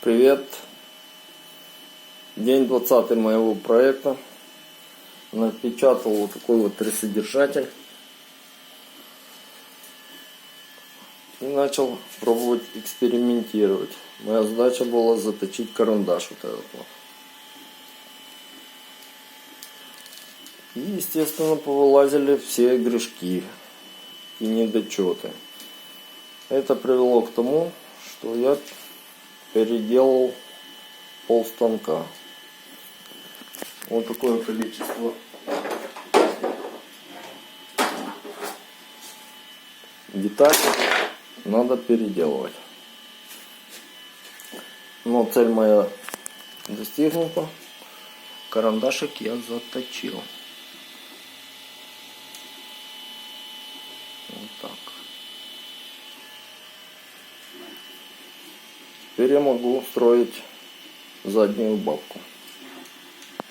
Привет! День 20 моего проекта. Напечатал вот такой вот трясодержатель. И начал пробовать экспериментировать. Моя задача была заточить карандаш вот этот вот. И, естественно, повылазили все грешки и недочеты. Это привело к тому, что я переделал полстанка. Вот такое количество деталей надо переделывать. Но цель моя достигнута. Карандашик я заточил. Вот так. Теперь я могу строить заднюю бабку.